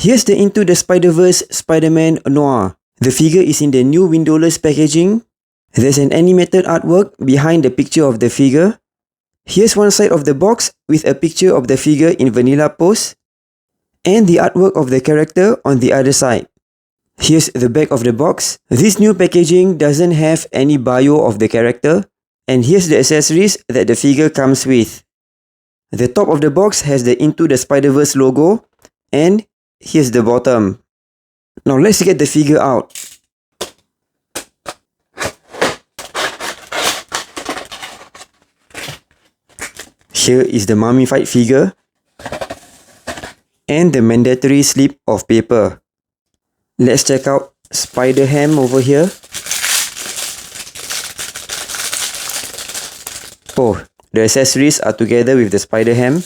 Here's the Into the Spider-Verse Spider-Man Noir. The figure is in the new windowless packaging. There's an animated artwork behind the picture of the figure. Here's one side of the box with a picture of the figure in vanilla pose, and the artwork of the character on the other side. Here's the back of the box. This new packaging doesn't have any bio of the character, and here's the accessories that the figure comes with. The top of the box has the Into the Spider-Verse logo, and here's the bottom. Now let's get the figure out. Here is the mummified figure and the mandatory slip of paper. Let's check out Spider-Ham over here. Oh, the accessories are together with the Spider-Ham.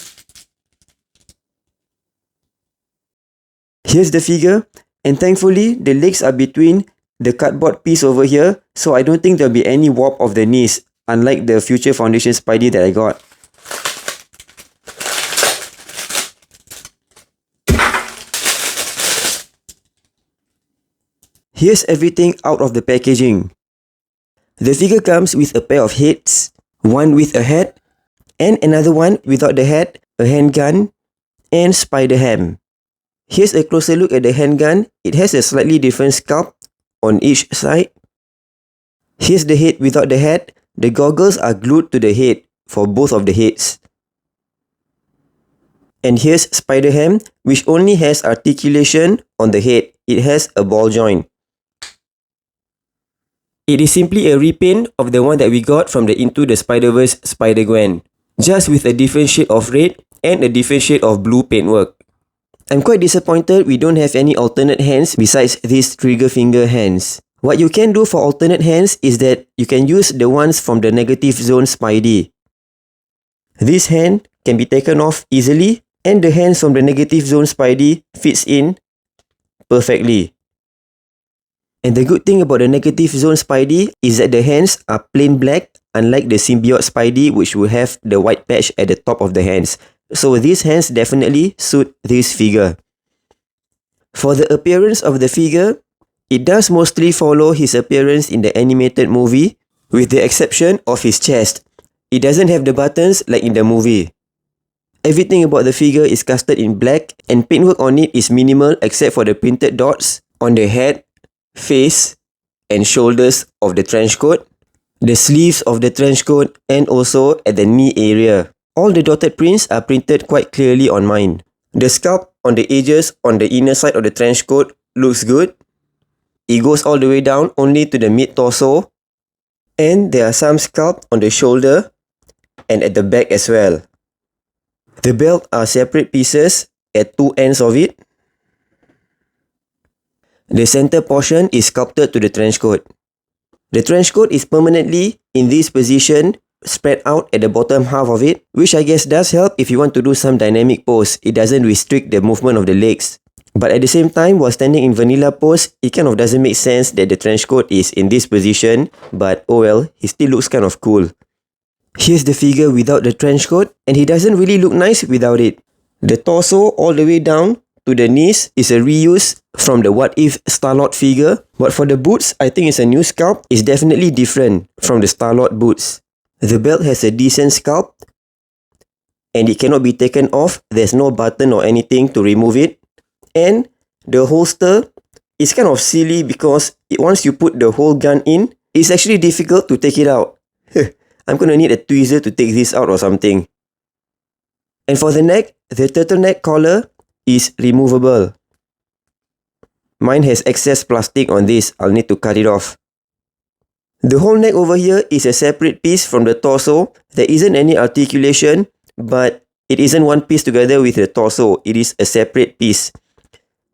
Here's the figure, and thankfully the legs are between the cardboard piece over here, so I don't think there'll be any warp of the knees, unlike the Future Foundation Spidey that I got. Here's everything out of the packaging. The figure comes with a pair of heads, one with a hat, and another one without the hat, a handgun, and Spider-Ham. Here's a closer look at the handgun. It has a slightly different sculpt on each side. Here's the head without the hat. The goggles are glued to the head for both of the heads. And here's Spider-Ham, which only has articulation on the head. It has a ball joint. It is simply a repaint of the one that we got from the Into the Spider-Verse Spider-Gwen, just with a different shade of red and a different shade of blue paintwork. I'm quite disappointed we don't have any alternate hands besides these trigger finger hands. What you can do for alternate hands is that you can use the ones from the Negative Zone Spidey. This hand can be taken off easily, and the hands from the Negative Zone Spidey fits in perfectly. And the good thing about the Negative Zone Spidey is that the hands are plain black, unlike the Symbiote Spidey, which will have the white patch at the top of the hands. So these hands definitely suit this figure. For the appearance of the figure, it does mostly follow his appearance in the animated movie, with the exception of his chest. It doesn't have the buttons like in the movie. Everything about the figure is casted in black, and paintwork on it is minimal except for the printed dots on the head, face, and shoulders of the trench coat, the sleeves of the trench coat, and also at the knee area. All the dotted prints are printed quite clearly on mine. The sculpt on the edges on the inner side of the trench coat looks good. It goes all the way down only to the mid-torso, and there are some sculpt on the shoulder and at the back as well. The belt are separate pieces at two ends of it. The center portion is sculpted to the trench coat. The trench coat is permanently in this position, spread out at the bottom half of it, which I guess does help if you want to do some dynamic pose. It doesn't restrict the movement of the legs. But at the same time, while standing in vanilla pose, it kind of doesn't make sense that the trench coat is in this position, but oh well, he still looks kind of cool. Here's the figure without the trench coat, and he doesn't really look nice without it. The torso all the way down to the knees is a reuse from the What If Star-Lord figure, but for the boots, I think it's a new sculpt. It's definitely different from the Star-Lord boots. The belt has a decent sculpt, and it cannot be taken off. There's no button or anything to remove it. And the holster is kind of silly because once you put the whole gun in, it's actually difficult to take it out. I'm gonna need a tweezer to take this out or something. And for the neck, the turtleneck collar is removable. Mine has excess plastic on this. I'll need to cut it off. The whole neck over here is a separate piece from the torso. There isn't any articulation, but it isn't one piece together with the torso. It is a separate piece.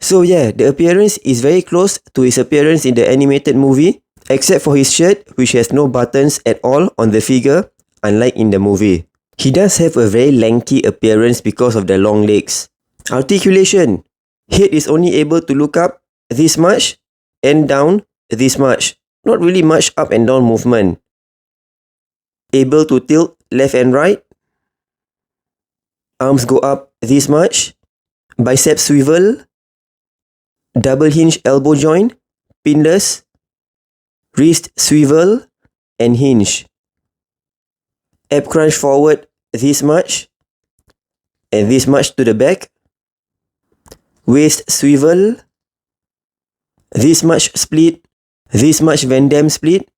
So yeah, the appearance is very close to his appearance in the animated movie, except for his shirt, which has no buttons at all on the figure, unlike in the movie. He does have a very lanky appearance because of the long legs. Articulation. Head is only able to look up this much and down this much. Not really much up and down movement. Able to tilt left and right. Arms go up this much. Bicep swivel. double hinge elbow joint, pinless, wrist swivel and hinge. Ab crunch forward this much and this much to the back. Waist swivel, this much split, this much Van Damme split.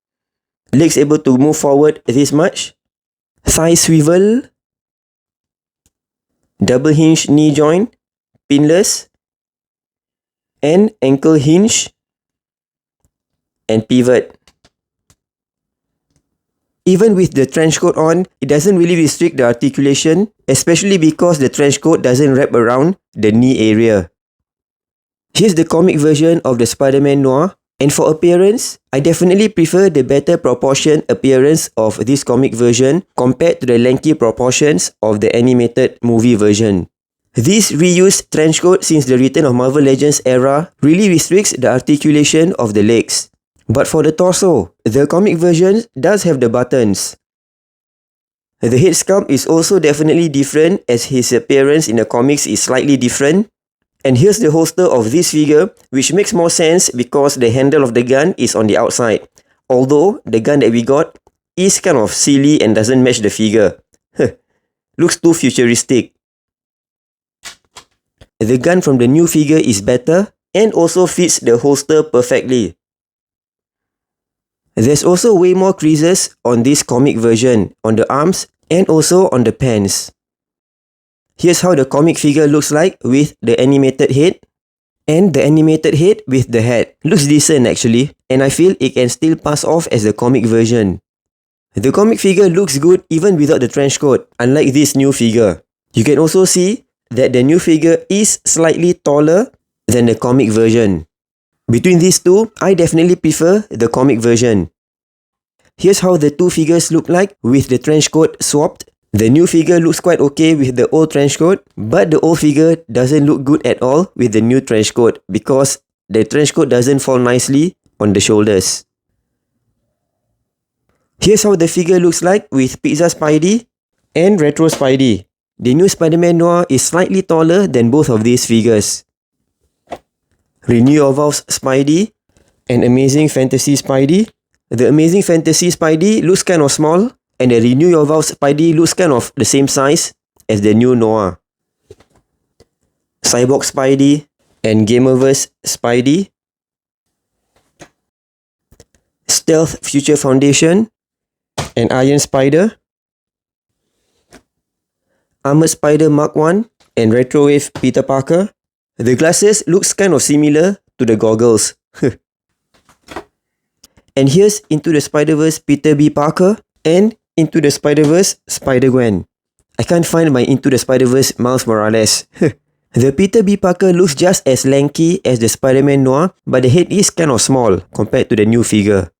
Legs able to move forward this much. Thigh swivel, double hinge knee joint, pinless, and ankle hinge and pivot. Even with the trench coat on, it doesn't really restrict the articulation, especially because the trench coat doesn't wrap around the knee area. Here's the comic version of the Spider-Man Noir, and for appearance, I definitely prefer the better proportion appearance of this comic version compared to the lanky proportions of the animated movie version. This reused trench coat since the Return of Marvel Legends era really restricts the articulation of the legs. But for the torso, the comic version does have the buttons. The head sculpt is also definitely different as his appearance in the comics is slightly different. And here's the holster of this figure, which makes more sense because the handle of the gun is on the outside. Although the gun that we got is kind of silly and doesn't match the figure. Looks too futuristic. The gun from the new figure is better and also fits the holster perfectly. There's also way more creases on this comic version, on the arms and also on the pants. Here's how the comic figure looks like with the animated head and the animated head with the hat. Looks decent actually, and I feel it can still pass off as the comic version. The comic figure looks good even without the trench coat, unlike this new figure. You can also see that the new figure is slightly taller than the comic version. Between these two, I definitely prefer the comic version. Here's how the two figures look like with the trench coat swapped. The new figure looks quite okay with the old trench coat, but the old figure doesn't look good at all with the new trench coat because the trench coat doesn't fall nicely on the shoulders. Here's how the figure looks like with Pizza Spidey and Retro Spidey. The new Spider-Man Noir is slightly taller than both of these figures. Renew Your Vows Spidey and Amazing Fantasy Spidey. The Amazing Fantasy Spidey looks kind of small, and the Renew Your Vows Spidey looks kind of the same size as the new Noir. Cyborg Spidey and Gamerverse Spidey. Stealth Future Foundation and Iron Spider. Armored Spider Mark 1 and Retro Wave Peter Parker. The glasses looks kind of similar to the goggles. And here's Into the Spider-Verse Peter B. Parker and Into the Spider-Verse Spider-Gwen. I can't find my Into the Spider-Verse Miles Morales. The Peter B. Parker looks just as lanky as the Spider-Man Noir, but the head is kind of small compared to the new figure.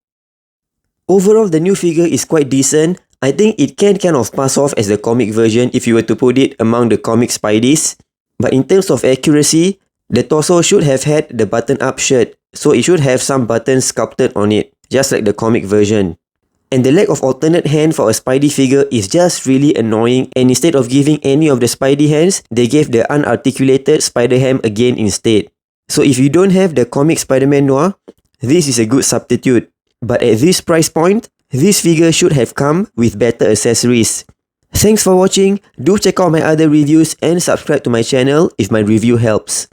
Overall, the new figure is quite decent. I think it can kind of pass off as the comic version if you were to put it among the comic Spideys. But in terms of accuracy, the torso should have had the button-up shirt, so it should have some buttons sculpted on it, just like the comic version. And the lack of alternate hand for a Spidey figure is just really annoying, and instead of giving any of the Spidey hands, they gave the unarticulated Spider-Ham again instead. So if you don't have the comic Spider-Man Noir, this is a good substitute. But at this price point, this figure should have come with better accessories. Thanks for watching. Do check out my other reviews and subscribe to my channel if my review helps.